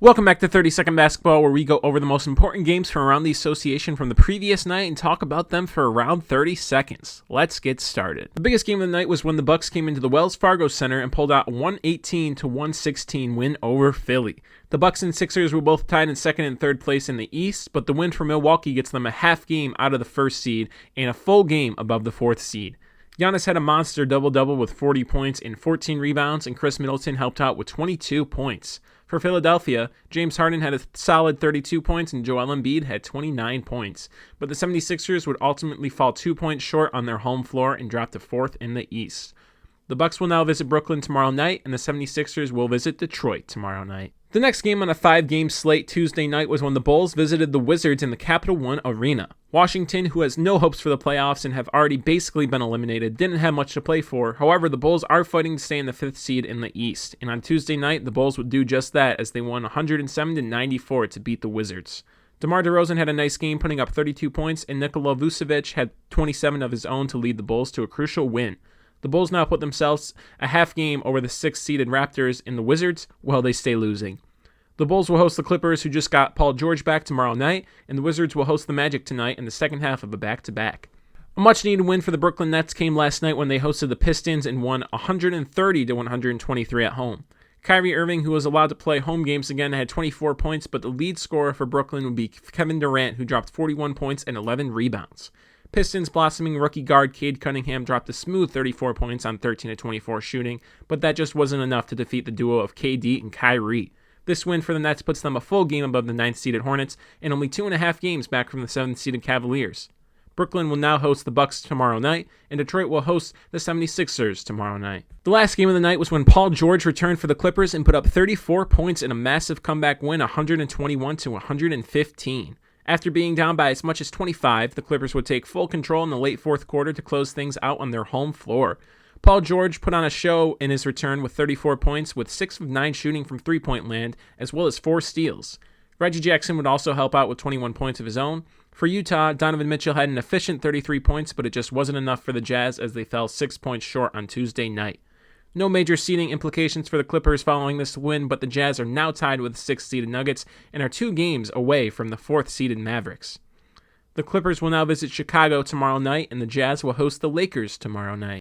Welcome back to 30-Second Basketball, where we go over the most important games from around the association from the previous night and talk about them for around 30 seconds. Let's get started. The biggest game of the night was when the Bucks came into the Wells Fargo Center and pulled out a 118-116 win over Philly. The Bucks and Sixers were both tied in second and third place in the East, but the win for Milwaukee gets them a half game out of the first seed and a full game above the fourth seed. Giannis had a monster double-double with 40 points and 14 rebounds, and Chris Middleton helped out with 22 points. For Philadelphia, James Harden had a solid 32 points and Joel Embiid had 29 points. But the 76ers would ultimately fall 2 points short on their home floor and drop to fourth in the East. The Bucks will now visit Brooklyn tomorrow night, and the 76ers will visit Detroit tomorrow night. The next game on a 5-game slate Tuesday night was when the Bulls visited the Wizards in the Capital One Arena. Washington, who has no hopes for the playoffs and have already basically been eliminated, didn't have much to play for. However, the Bulls are fighting to stay in the 5th seed in the East, and on Tuesday night, the Bulls would do just that as they won 107-94 to beat the Wizards. DeMar DeRozan had a nice game, putting up 32 points, and Nikola Vucevic had 27 of his own to lead the Bulls to a crucial win. The Bulls now put themselves a half game over the 6th-seeded Raptors, and the Wizards, well, they stay losing. The Bulls will host the Clippers, who just got Paul George back tomorrow night, and the Wizards will host the Magic tonight in the second half of a back-to-back. A much-needed win for the Brooklyn Nets came last night when they hosted the Pistons and won 130-123 at home. Kyrie Irving, who was allowed to play home games again, had 24 points, but the lead scorer for Brooklyn would be Kevin Durant, who dropped 41 points and 11 rebounds. Pistons blossoming rookie guard Cade Cunningham dropped a smooth 34 points on 13-24 shooting, but that just wasn't enough to defeat the duo of KD and Kyrie. This win for the Nets puts them a full game above the 9th-seeded Hornets and only 2.5 games back from the 7th-seeded Cavaliers. Brooklyn will now host the Bucks tomorrow night, and Detroit will host the 76ers tomorrow night. The last game of the night was when Paul George returned for the Clippers and put up 34 points in a massive comeback win, 121-115. After being down by as much as 25, the Clippers would take full control in the late fourth quarter to close things out on their home floor. Paul George put on a show in his return with 34 points, with 6 of 9 shooting from three-point land, as well as 4 steals. Reggie Jackson would also help out with 21 points of his own. For Utah, Donovan Mitchell had an efficient 33 points, but it just wasn't enough for the Jazz as they fell 6 points short on Tuesday night. No major seeding implications for the Clippers following this win, but the Jazz are now tied with the 6th-seeded Nuggets and are 2 games away from the 4th-seeded Mavericks. The Clippers will now visit Chicago tomorrow night, and the Jazz will host the Lakers tomorrow night.